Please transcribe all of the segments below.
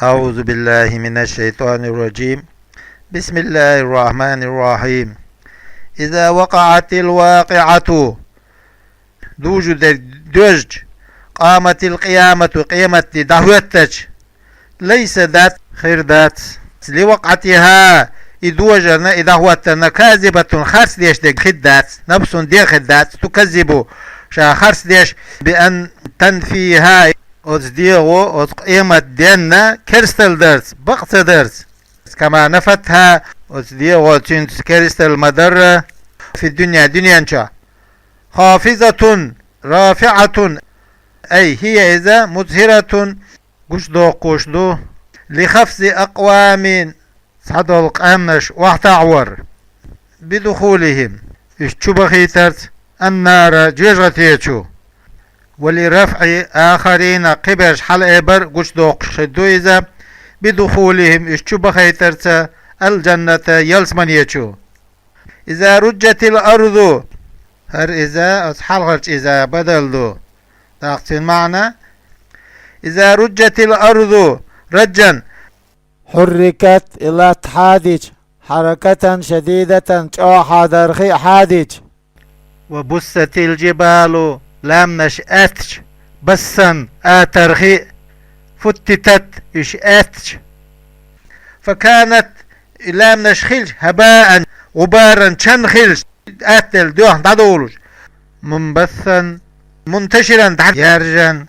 أعوذ بالله من الشيطان الرجيم. بسم الله الرحمن الرحيم. إذا وقعت الواقعة دوجد دوج قامت القيامة قيمة دهوتج ليس ذات خير ذات لوقعتها إدوجنا إذا هوتنا كاذبة خرس ديش دي خدات نفس دي خدات تكذب شا خرس ديش بأن تنفيها أوز ديغو أوز قيمة دينا كرستل درس بقت درس كما نفتها أوز ديغو تنس كرستل مدر في الدنيا دنيا انشا خافزة رافعة أي هي إذا مظهرة قشدو لخفز أقوام صدو القامش واحتعور بدخولهم اشتبخيترت النار جيجتيتشو ولرفع آخرين قبش حل إبر قشدو قشدو إذا بدخولهم اشتبخيترت الجنة يلسمن يتشو إذا رجت الأرض هر إذا أصحالغش إذا بدلدو تقصين معنى إذا رجت الأرض رجا حركت إلى حادج حركة شديدة جوحة درخي حادج وبست الجبال لم نشأتش بسا آترخي فتتت إشأتش فكانت لم نشخلش هباء غبارا شنخلش آتل دوح دادولش منبثا منتشرا يرجا.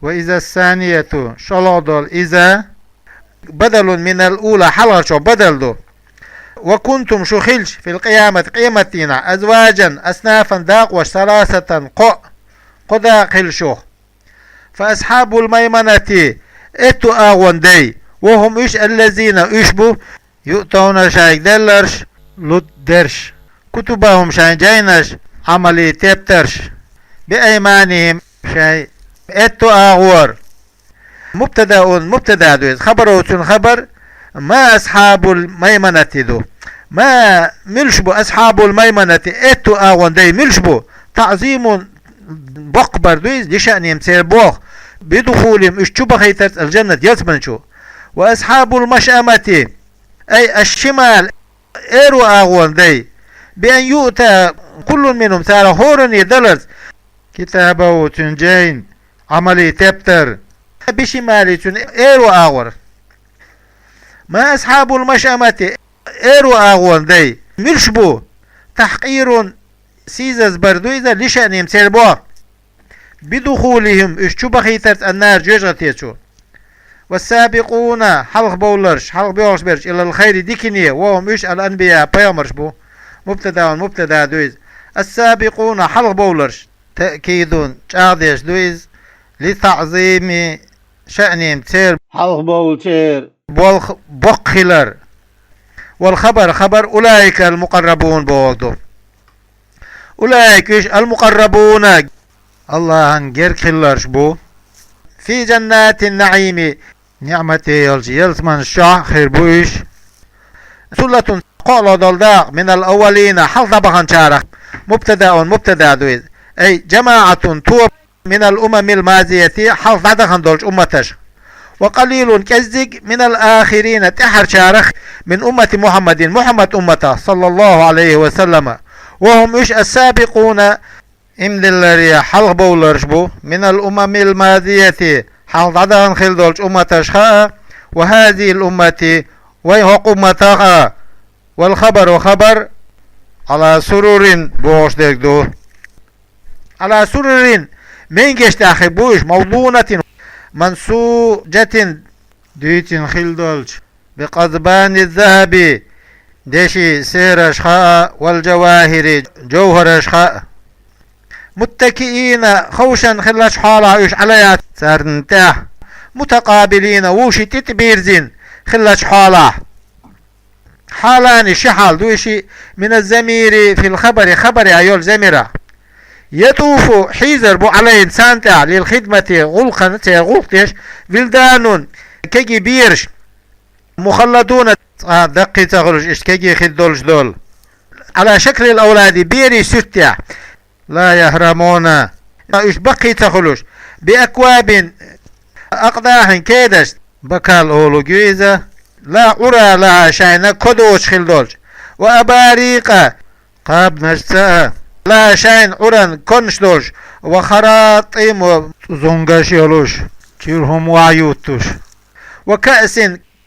وإذا الثانية شلودل إذا بدل من الأولى حلشو بدل دو وكنتم شخلش في القيامة قيمتنا أزواجا أصنافا داق وثلاثة قدا خلشو فأصحاب الميمنة اتو آغون دي وهم إيش الذين إشبو يؤتون شايك دلرش لد درش كتبهم شاين جاينش عملي تبترش بأيمانهم شاي اتو آغور مبتدا دوز خبر خبر ما أصحاب الميمنة دو ما ملشبو أصحاب الميمنة اتو آغون دي ملشبو تعظيم بقبر دوز لشأنهم سيربوخ بدخولهم اشتبه خيترت الجنة يزمنشو. وأصحاب المشأمة أي الشمال ايرو آغون دي بأن يؤتى كل منهم سارة هورن يدلرز كتابه وتنجين عملي تبتر بشمالي تن ايرو آغور. ما أصحاب المشأمة ايرو آغون دي ملشبو تحقير سيزز بردو إذا لشأنهم سيربوه بدخولهم اشتبخيترت النار جيجتيشو. والسابقون حلق بولرش حلق بيوش برش إلى الخير ديكنية وهم إيش الأنبياء بيامرش بو مبتدا دويز السابقون حلق بولرش تأكيدون شارديش دويز لتعظيم شأنهم تير حلق بول تير بقخلر. والخبر خبر أولئك المقربون بوضو أولئك إيش المقربون الله هنجر خلرش بو في جنات النعيم نعمة يلزمن الشع خير بويش سلة قال دلداق من الأولين حل طبخا شارخ مبتدا دويد أي جماعة توب من الأمم الماضية حل طبخا دولش أمتش. وقليل كزق من الآخرين تحر شارخ من أمة محمد أمته صلى الله عليه وسلم وهم إيش السابقون إمد اللريا حلق بولرشبو من الأمم الماضية حلق عدان خلدولش أمتشخاء وهذه الأمة ويهق أمتها. والخبر خبر على سرور بوش ديكدو على سرور من جشت أخي بوش موضونة منسوجة ديتين خلدولش بقضبان الذهب ديشي سير أشخاء والجواهر جوهر أشخاء متكئين خوشا خلاش حالا يش عليها سارنتاه متقابلين وشي تتبيرزين خلاش حالا حالان شحال دوشي من الزمير في الخبر خبر عيول زميرة يطوف حيزر بو على إنسان تاع للخدمة غلقتش فلدان كي بيرش مخلدون دقي تغرج إش كي خدولش دول على شكل الأولاد بيري ستة لا يهرمون إش بقي تخلوش بأكواب أقداح كيدش بكال أولو جيزة لا أرى لها شيء كدوش خلدولج وأباريق قاب نجساء لا شيء أرى كنش دولج وخراطيم وزنغش يولوش تيرهم وعيوتوش وكأس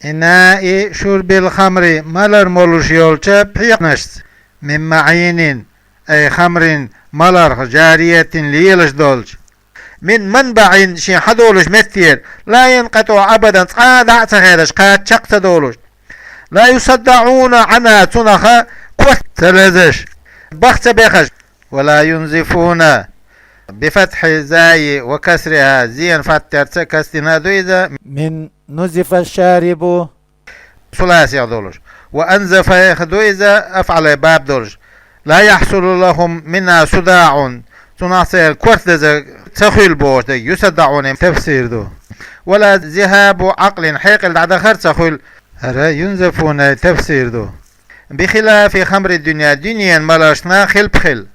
إناء شرب الخمر ملر مولوش يولچا بيقنشت من معين أي خمر ملر جارية ليلش دولج من منبع شي حدولش مثير لا ينقطع أبدا قادع تغيرش قاد شق تدولش لا يصدعون عنها تنخا قوت تلزش بخت بخش ولا ينزفون بفتح زاي وكسرها زين فتر تكستنا دويزة من نزف الشارب ثلاثي دولش وأنزف دويزة أفعل باب دولش لا يحصل لهم منها صداع تناصر كورتز تخيل بوش يصدعون تفسير دو ولا ذهاب عقل حيقل دخر تخيل هرا ينزفون تفسير دو بخلاف خمر الدنيا دنيا ملاشنا خل بخل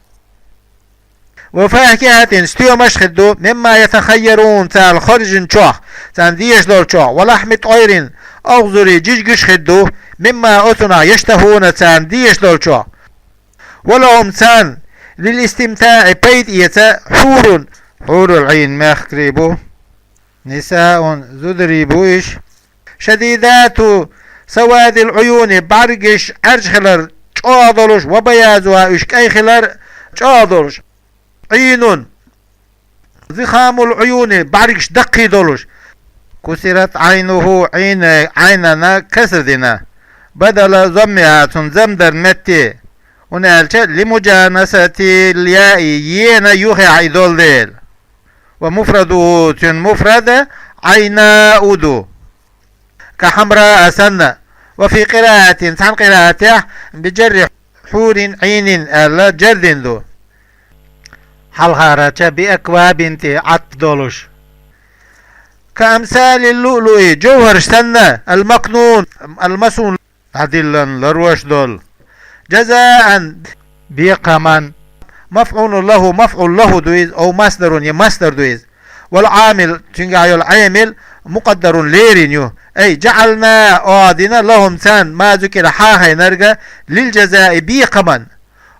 وفاكهة ستيو مشخدو مما يتخيرون تال خرج شوح تان ديش دول شوح ولحم طير أغزري جيجش خدو مما أتنا يشتهون تان ديش دول شوح ولهم تان للاستمتاع بيت إيتا حور العين مخربو نساء زدريبوش شديدات سواد العيون برقش أرجخلر چادلوش وبيازوا إشكاي خلر چادلوش عين ضخام العيون برقش دقي دولوش كسرت عينه عيننا كسردنا بدل ضمها تنزمدر متي ونالش لمجانسة الياء يين يوخي عيدول ديل ومفرده تن مفرد عيناء دو كحمراء سنة وفي قراءة عن قراءته بجر حور عين ألا جرد دو حلغارة بأكواب انتي عطدولش كأمثال اللؤلؤ جوهر سنة المكنون المسون عدلا لروش دول جزاء بيقما مفعول له دويز أو مصدر دويز والعامل تنقع العامل مقدر ليرينيو أي جعلنا أعدنا لهم تان ما ذكر حاها نرجع للجزاء بيقما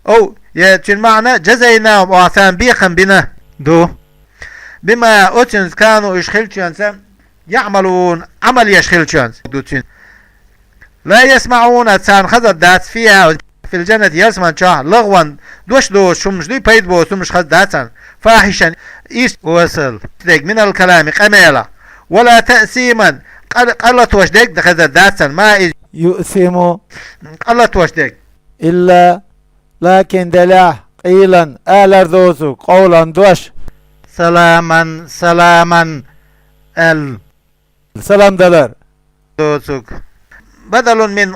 أو يتن معنى جزيناهم أعثان بيقم بنا دو بما أتنز كانوا يشخلشان يعملون عمل يشخلشان لا يسمعون تان خذت دات فيها في الجنة يسمع شاه لغوا دوش شمش دي بيد بو شمش خذ داتان فاحشا إيش وصل من الكلام قميلة ولا تأسيما قلت وشدك دخذت داتان ما يؤثم قلت وشدك إلا لكن دلاه قيلا آلر دوسو قولا دوش سلاما السلام دلر دوسك بدل من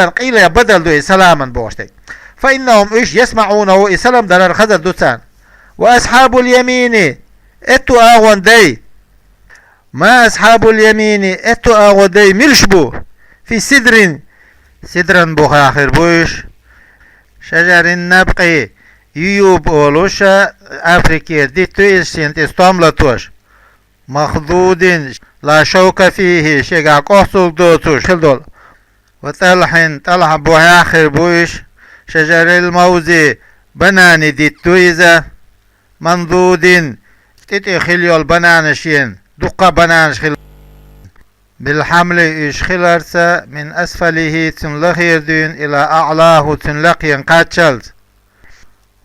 قيل بدل دو سلاما بوشتك فإنهم إيش يسمعونه سلام دلر خذت دوتان وأصحاب اليمين اتو آغون دي ما أصحاب اليمين اتو آغون دي ملشبو في سدر بوخ آخر بوش شجر النبقي يوب أولوش أفريكي دي تويسين استاملتوش مخضود لا شوك فيه شقا قصل دوتوش خلدول طلح بوخ آخر بوش شجر الموزي بناني دي تويزة منضود تتي خليول بنانشين دقة بنانش بالحمل إشخلرسا من أسفله تنلخير دين إلى أعلاه تنلقين قاتشلت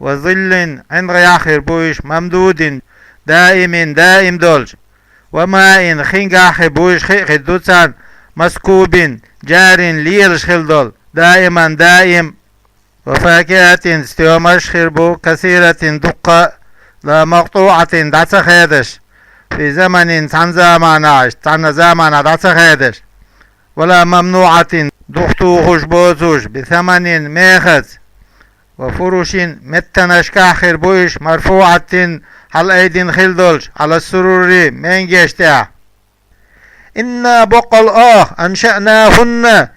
وظل عند آخر بوش ممدود دائم دولج وماء خنق آخر بوش خدوتان مسكوب جار ليلش خلدول دائم وفاكهة استيومش خربو كثيرة دقة لا مقطوعة دعت خيدش في زمن تن زمان دعت خيدش ولا ممنوعة دختو خشبوزوش بثمن ميخز وفروش متنش كاخر بوش مرفوعة على ايدين خلدولش على السرور من جشتها إنا بقل أنشأناهن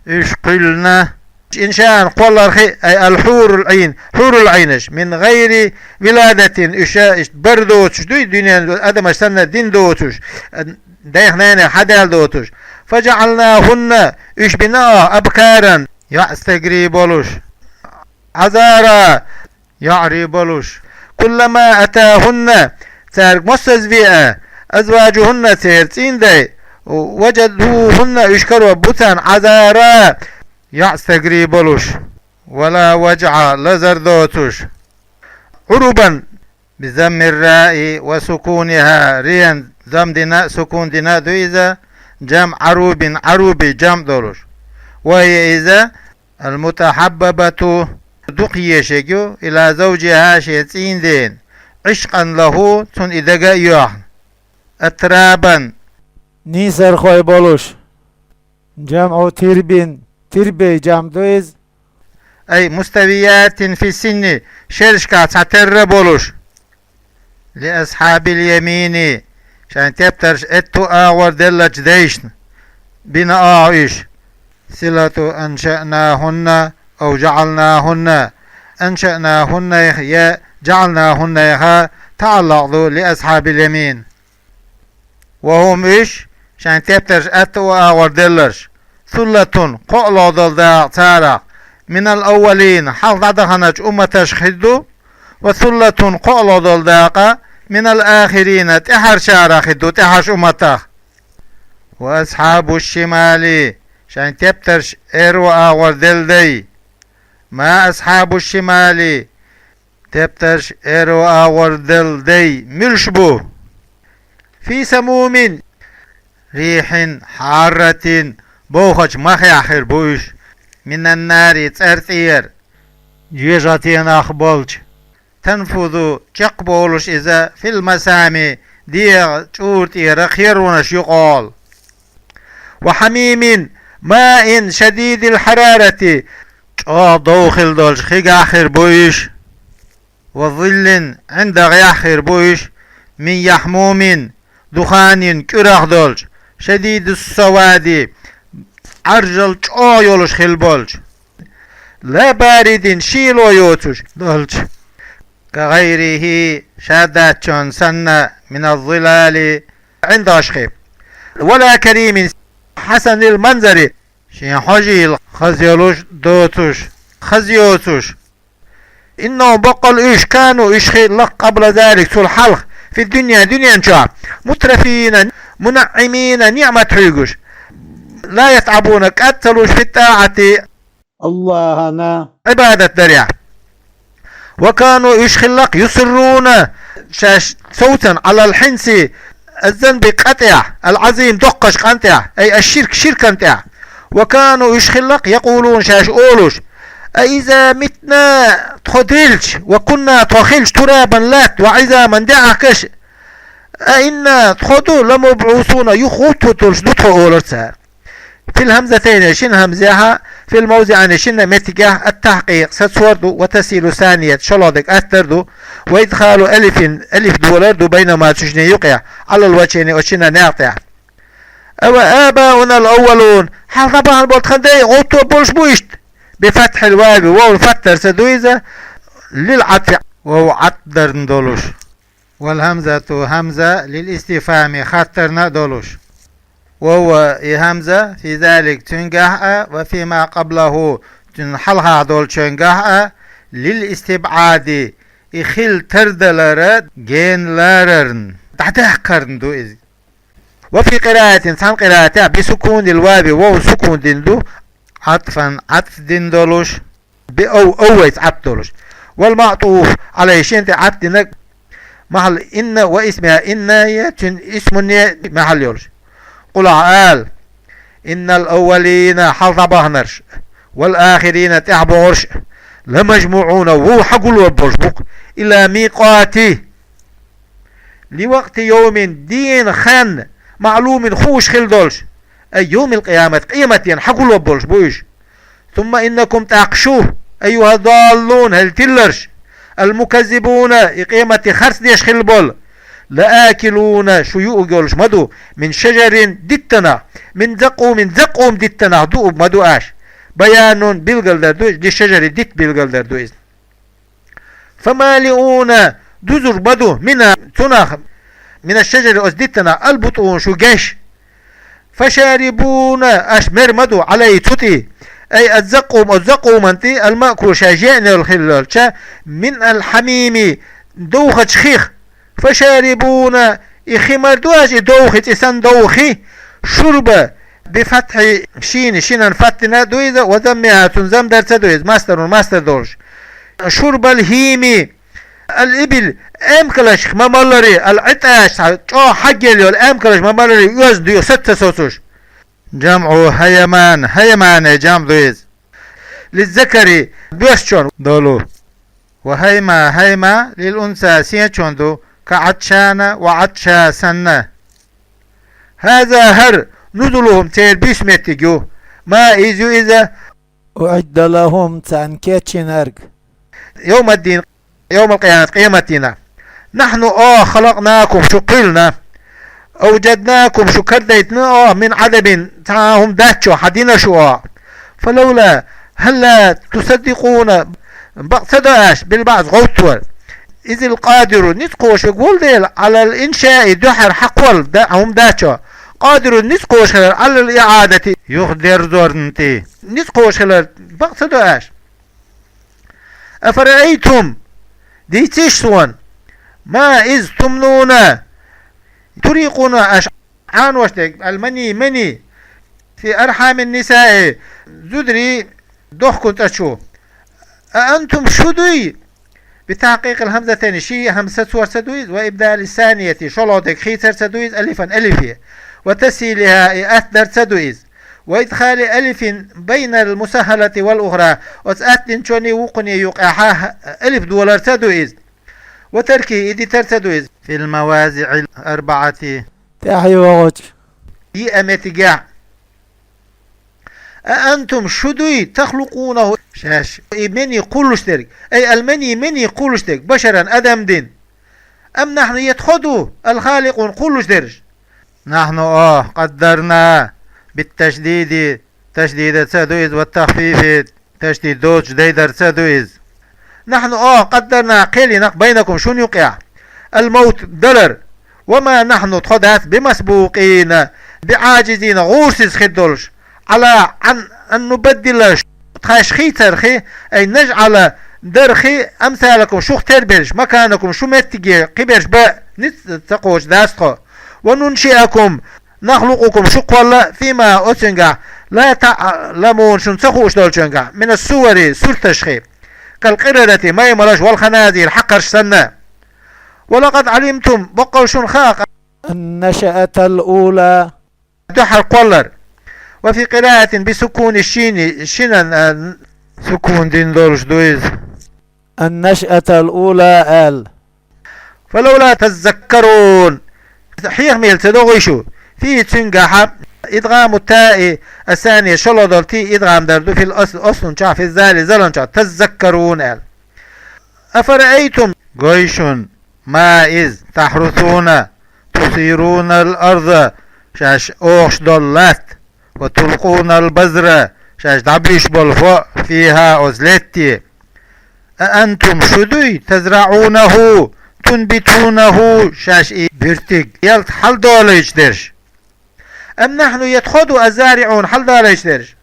اشقلنا إنشاء قول أي الحور العين حور العينش من غير ولادة إشاء بردوتش دوي دنيا أدم استنى دين دوتش ديخنين حدال دوتوش فجعلناهن اش بناء أبكارا يستقري بولوش عزارا يعري بولوش كلما أتاهن تارك مستزفئة أزواجهن تيرتين دي وجدوهن يشكروا بوتان عزارا يستقري بولوش ولا وجع لزر دوتوش عربا بزم الراء وسكونها ريان زم دنا سكون دنا دويزا جمع عروبي جمع دولوش وهي إذا المتحببة دقية شكو إلى زوجها شيتين دين عشقا له تون إذا يوحن أترابا نيسر خوي بولوش جمع تربي جمع دويز أي مستويات في السن شرشكا تعتر بولوش لأصحاب اليمين شان تبترش اتو آور دلج ديشن بنا آئش صلة أنشأناهن أو جعلناهن أنشأناهن يا جعلناهن يا تعلق لأصحاب اليمين وهم إيش شان تبترش اتو آور دلج ثلة قولو دلدا تارق من الأولين حال دخنج أمتش خدو وثلة قولو دلداقا من الآخرين تحر شارع خدو تحرش أمتاخ وأصحاب الشمال شان تبترش إرو آور دلدي ما أصحاب الشمال تبترش إرو آور دلدي ملشبو في سموم ريح حارة بوخج مخي آخر بوش من النار ترتير جيجاتين أخبولج تنفذ جقبولش إذا في المسامي ديغ تورتي رخيرونش يقال وحميم ماء شديد الحرارة دوخل دولش خيق آخر بويش وظل عند غياخر بويش من يحموم دخان كرخ دولش شديد السواد عرجل يولش خل بولش لا بارد شيلو يوتش دولش كغيره شادات سنة من الظلال عند أشخيب ولا كريم حسن المنظر شين حجي خزيولوش دوتوش خزيوتوش إنه بقل إيش كانوا إيش لك قبل ذلك سو الحلق في الدنيا دنيا انشاء مترفين منعمين نعمة حيقوش لا يتعبون قتلوش في الطاعة الله أنا عبادة دريع وكانوا يشخلق يصرون صوتا على الحنس الذنب قطع العظيم دقش قنطع أي الشرك شرك قنطع وكانوا يشخلق يقولون شاش أولوش إذا متنا تخدلش وكنا تخلش ترابا لات وعظاما دعكش أئنا تخدو لمبعوثون يخوتو تلش دطو أولرسا في الهمزتين شن همزها في الموضع شن متجه التحقيق ستسوردو وتسيل ثانية شلودك أثردو وإدخال ألف دولردو بينما تشني يقع على الوجهين وشن ناقع أو آباؤنا الأولون حال طبعا البولتخندي غوتو بولش بوشت بفتح الواو والفتر سدويزة للعطف وهو عطر ندولوش والهمزة همزة للاستفهام خطرنا دولوش وهو همزة في ذلك تنجح وفيما قبله تنحلها دول تنجح للاستبعاد إخل تردلر جين لارن تحتحقرن دو إذ وفي قراءة سان قراءة بسكون الواو وهو سكون دندو عطفا عطف دندولوش بأويت عطولوش والمعطوف على شنت عطنك محل إن واسمها إن اسم محل يولش قل عال إن الأولين حظبهنرش والآخرين تعبورش لمجموعون وهو حقل والبرشبق إلى ميقاتي لوقت يوم دين خان معلوم خوش خلدولش أي يوم القيامة قيمة حقل والبرشبوش ثم إنكم تعقشوه أيها الضالون هل تلرش المكذبون إقيمة خرس ديش خلبول لآكلون شيوء جولش مدو من شجر دتنا من زقوم دتنا دو مدو آش بيان بالقلدر دو دي الشجر دت بالقلدر دو إذن فمالئون دزر مدو من تناخ من الشجر أزدتنا البطون شو جيش فشاربون أش مرمدو علي تتي أي الزقوم أنتي المأكول شاجئن الخلال من الحميم دوخة شخيخ فشاربون إخمر دواج دوخة إسان دوخي شرب بفتح شين فتنا دويز وزمها تنزم درس دويز ماستر دولش شرب الهيمي الإبل أمكلش ممالري العتاش حقيلي الأمكلش ممالري يوزديو 6 سوسوش جمع هيمان جمع دويز للذكري بيشون دولو وهيما للأنثى سيشون دو كعطشان وعطشا سنة هذا هر نزلهم تير بيسمتجو ما إيزو إذا أعد لهم تنكيتشن أرق يوم الدين يوم القيامة قيامتنا نحن خلقناكم شو قلنا أوجدناكم شو كرديتنا من عذب تعاهم داتشو حدينا شو فلولا هلا تصدقون بقصداش بالبعض غوتور إذ القادر نتقوش يقول ديل على الإنشاء دحر حقول هم داتشو قادر نتقوش على الإعادة يخدر زورنتي نتقوش بقصداش أفرأيتم ديتشتون ما إذ تمنون تريقون عن وشتك المني في أرحام النساء زدري دخكت أشو أأنتم شدوي بتحقيق الهمزتين شي همزة سور سدويز وإبدال الثانية شلودك خيتر سدويز ألفي وتسهيلها أثدر سدويز وإدخال ألف بين المسهلة والأخرى وتأتن شوني وقني يقعها ألف دولار سدويز وتركي إدي ترسدويز في الموازع الأربعة تحيي وغوش يأمتقع أأنتم شدوي تخلقونه شاش مني قولشتك أي المني مني قولشتك بشرا أدم دين أم نحن يتخذوا الخالق قولشترش نحن قدرنا بالتشديد تشديد سدويز والتخفيف تشديد دوج ديدر سدويز نحن قدرنا قيلنا بينكم شون يقع الموت دلر وما نحن تخدات بمسبوقين بعاجزين غورسز خدولش على أن نبدل تخاشخي ترخي أي نجعل درخي أمثالكم شو تربرش مكانكم شو متجي قبرش با نتقوش داستخو وننشئكم نخلقكم شو قولا فيما أتنقع لا تعلمون شو نسخوش دولشنقع من السور سور تشخي كالقردة ما يمرش والخنازير حقرش سنة ولقد علمتم بقوا شو خاق النشأة الأولى دحر قولر وفي قراءة بسكون الشين سكون دين دولش دويز النشأة الأولى آل فلولا تذكرون حيخ ميل تدوغيشو في تنقح إدغام التاء الثانية شلو دولتي إدغام دردو في الأصل أصل في الزالي زلن تذكرون آل أفرأيتم قيشون ما إذ تحرثون تصيرون الأرض شاش أوش دولات وتلقون البذرة شاش دبيش بالفوق فيها أزلتي أأنتم شدوي تزرعونه تنبتونه شاش بيرتق يلت حل دوليش درش أم نحن يتخذوا الزارعون حل دوليش درش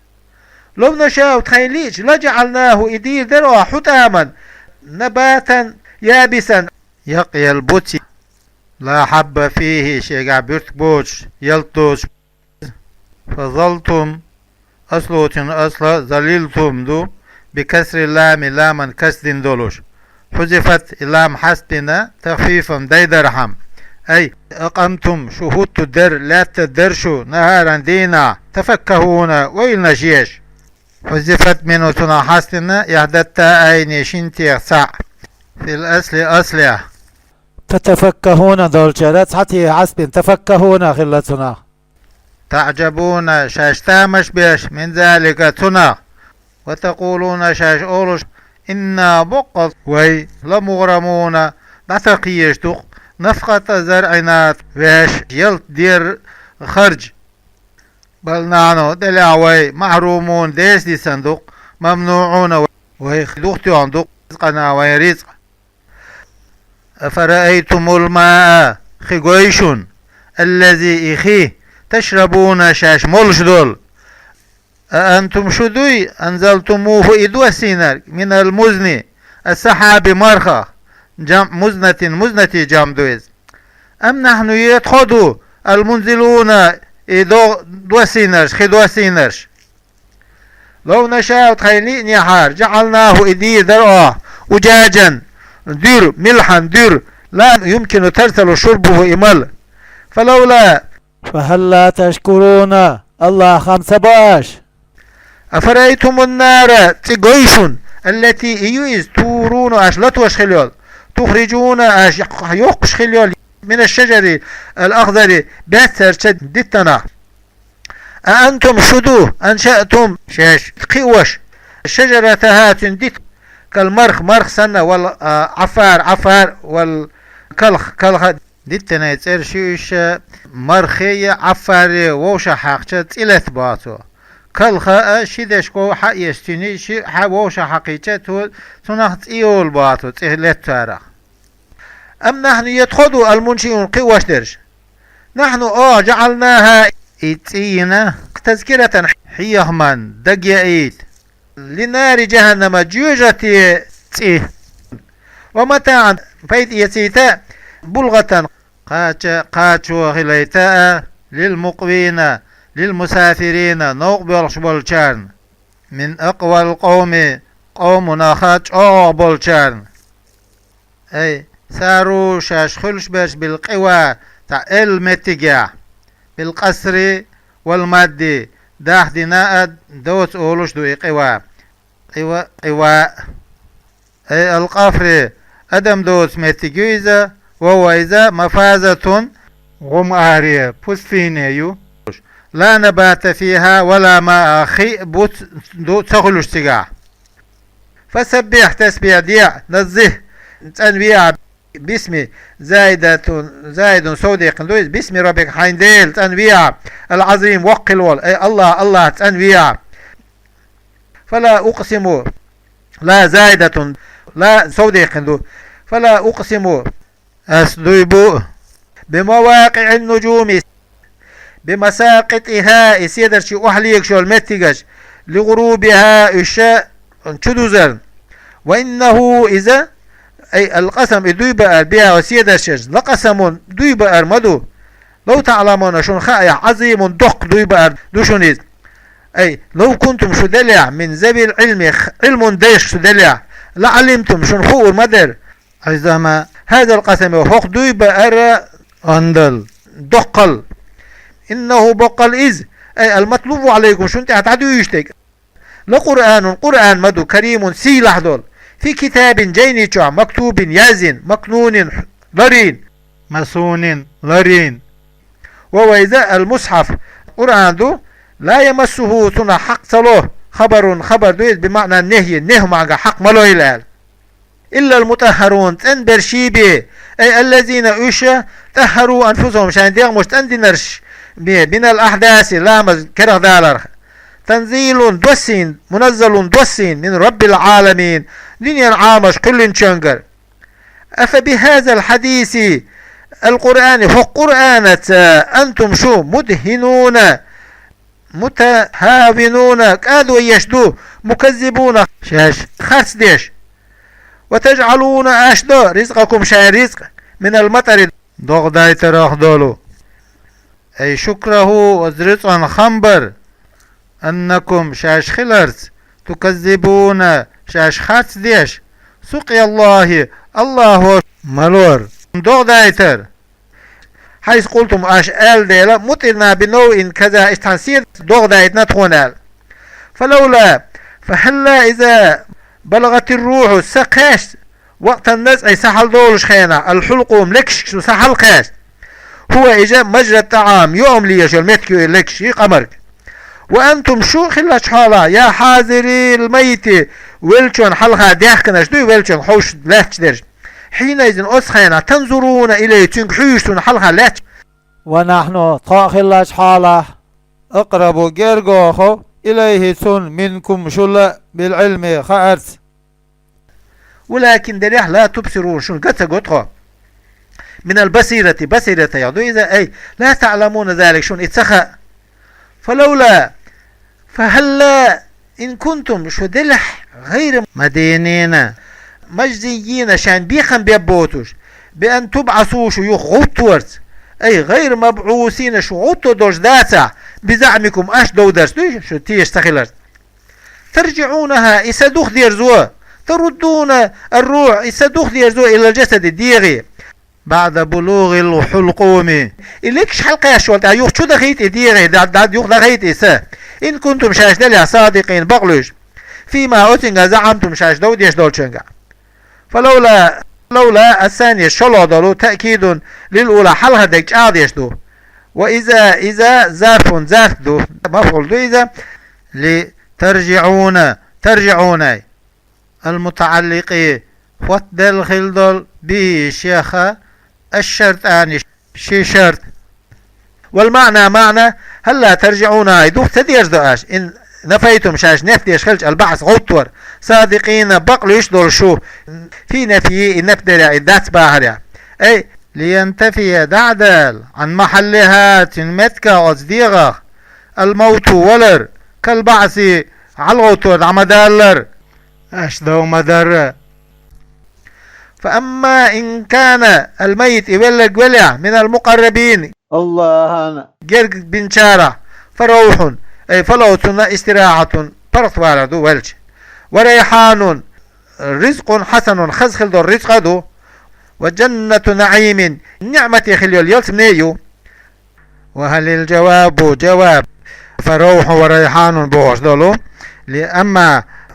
لو نشاء تخيليش لجعلناه إدير دروا حتاما نباتا يابسا يقي البوتي لا حب فيه شيء بيرتبوش يلتوش فظلتم أصلوتن أصلا ظللتم دو بكسر اللام لاما كسر دولوش حذفت اللام حسنا تخفيفا ديدرحم أي أقمتم شهود الدر لا تدرشوا نهارا دينا تفكهون ويلنا جيش حذفت منه تنا حسنا يهدت أين شنتي سع في الأصل أصلها تتفكهون دولشارات حتى عسب تفكهون خلتنا تعجبون شاشتامش بيش من ذلك تنا وتقولون شاش أولش إنا بقص وي لمغرمون نتقيش دق نفقة زرعنات ويش يلت دير خرج بل نعنو دلعوي محرومون ديس دي صندوق ممنوعون وي دقتي عندق رزقنا وي رزق أفرأيتم الماء خيقويشون الذي إخيه تشربون شاش مولش دول أأنتم شدوي أنزلتموه إدوى سينر من المزن السحاب مرخة مزنة جام دويز أم نحن يتخدو المنزلون دو سينرش خدو سينرش لو نشاء تخيلين يحار جعلناه إدي ذرعه أجاجا دير ملحا دير لا يمكن ترسل شربه إمل فلولا فهل لا تشكرون الله خمسة باش أفرأيتم النار تقيشون التي إيوز تورون أشلت وشخليول تخرجون يقش خليول من الشجر الأخضر باتر دتنا أأنتم شدو أنشأتم شاش قوش الشجرة هات دت كالمرخ سنة والعفار والكلخ دتنا يترشيش مرخي عفاري ووشا حقشة إلث باتو كلخ شيدشكو حق يستيني شي ووشا حقيقة تنخت إيول باتو تهلت تارخ أم نحن يدخلوا المنشئون قوش درج نحن جعلناها إتينا تذكرة حيهما دقيئيت لنار جهنم جوجة ومتاعا فايت يتيتا بلغة قاتشو غليتا للمقوين للمسافرين نوق بولشان من أقوى القوم قومنا خاتش بولشان أي سارو شاش خلش باش بالقوى تاع المتجع بالقصر والمادي داح ديناء دوت أولوش دو قوى أي القفر أدم دوت متجويزة وهو إذا مفازة غم آرية بوستينيو لا نبات فيها ولا ماء خي بوت دو تغلوش تجع فسبح تسبيح ديع نزه تنبيع باسم زايد صودق دويز باسم ربك حينديل تنبيع العظيم وقل وال أي الله تنبيع فلا أقسم لا زايدة لا صودق دو فلا أقسم أسدويبو بمواقع النجوم بمساقطها يسيدر شي أحليك شو المتجش لغروبها إشاء تشدوزر وإنه إذا أي القسم دوي بقر بها وسيدر شج لقسم دوي بقر مدو لو تعلمون شون خائع عظيم دق دوي بقر دوشونيز أي لو كنتم شو دلع من زبي العلم علم ديش شو دلع لعلمتم شون خور مدر عزما هذا القسم وفوق دوي بقر أندل دقل إنه بقل إذ أي المطلوب عليكم شو انت هتعدوا يشتك قرآن مدو كريم سيلح دول في كتاب جيني مكتوب يازن مكنون لرين مسون لرين وهو إذا المصحف قرآن دو لا يمسه ثنا حق صلوه خبر دويد بمعنى النهي معنى حق ملو إلال إلا المطهرون تنبر شيبي أي الذين أشى طهروا أنفسهم شان ديغ مش تندنرش من الأحداث لا كره دالر تنزيل دوسين منزل دوسين من رب العالمين دنيا عامش كل شنقر أفبهذا الحديث القرآن فوق قرآنة أنتم شو مدهنون متهاونون كادوا يشدو مكذبون شاش خرس ديش وتجعلون أشدو رزقكم شان رزق من المطر دوغ داي تراخ دولو أي شكره وزرطان خنبر أنكم شاش خلرس تكذبون شاش خرس ديش سقي الله ملور دوغ دايتر حيث قلتم أشأل ديلا مطرنا بنوع كذا استنسير دوغ دايتنا تخونال فلولا فهلا إذا بلغت الروح سقاش وقت النزع سحل دولش خينا الحلقوم لكش سحل قاش هو إجا مجرى الطعام يوم ليش المتكو لكش قمرك وأنتم شو خلاش حالا يا حاضري الميت ويلشون حلقة ديحكنا شدو ويلشون حوش لاتش درج حينئذ أسخينا تنظرون إليه تنكحيشتون حلقة لاتش ونحن خلاش حالا اقربوا جرغوخو إليه سن منكم شل بالعلم خارس ولكن دليح لا تبصرون شون قد قطخو من البصيرة بصيرة يعدو إذا أي لا تعلمون ذلك شون اتسخى فلولا فهلا إن كنتم شو دلح غير مدينين مجزيين شان بيخن بيبوتوش بأن تبعثوا شو يخوتورت أي غير مبعوثين شو عطو دوش داسع بزعمكم أش دو درس شو تيش تخلرت ترجعونها إسادوخ ديرزوا تردون الروح إسادوخ ديرزوا إلى الجسد الديغي بعد بلوغ الحلقوم إليكش حلقة شوالتا يوخ شو دخيت ديغي داد يوخ دخيت إسا إن كنتم شاش دلع صادقين بغلوش فيما أوتنغا زعمتم شاش دو ديش دولشنغا لولا الثانية شلو دولو تأكيد للأولى حلها ديك عاديش دو وإذا ظرف دو مفعول دو إذا ترجعون المتعلق فتدل خلدل بشيخ الشرط آني شي شرط والمعنى معنى هلا ترجعون يدوخ تديش دواش إن نفيتم شاش نفتيش خلج البحث غطور صادقين بقلوا يشدول شو في نفيه النفدل عدات باهرة أي لينتفي دعدل عن محلها تنمتك أصديغة الموت ولر كالبعث على الغطور عمدالر أشدو مدر فأما إن كان الميت يبلغ ولع من المقربين الله أنا جرق بنشارة فروح أي فلوتنا استراحة فرط واردو ولج وريحان رزق حسن خزخل دو الرزق دو وجنة نعيم نعمة خليو اليلسمنيو وهل الجواب جواب فروح وريحان بوش دولو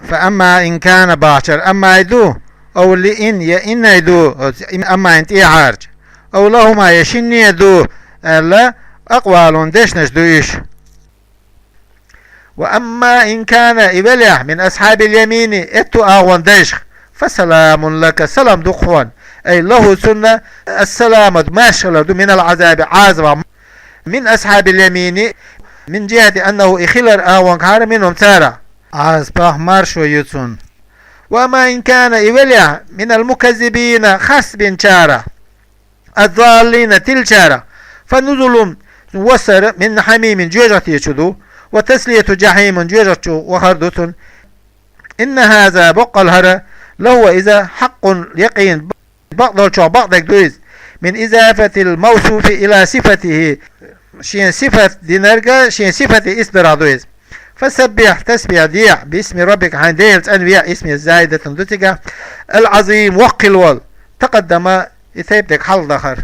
فأما إن كان باشر أما يدو أو لإن يإن يدو أما انت إعارج أو لهما يشن يدو ألا أقوال دشنش دويش وأما إن كان إبلع من أصحاب اليمين اتو آغوان ديشخ فسلام لك سلام دخوان أي له سنة السلامة ماشغلة من العذاب عازبة من أصحاب اليمين من جهة أنه إخلر آغوان كار منهم تارا عازبه مارشو يتسون وما إن كان إبلع من المكذبين خاص بن شارة الضالين تلشارة فنزل وسر من حميم جوجة يشدو وتسلية جحيم جوجة وخردة إن هذا بق الهرى لهو إذا حق يقين بعض دويز من إضافة الموصوف إلى صفته شين صفة دينرجا شين صفة إسبرا دويز فسبح تسبيح ديع باسم ربك عنديل أنبياء اسم الزايدة دوتيجا العظيم وقل وال تقدم إثيبتك حل دخر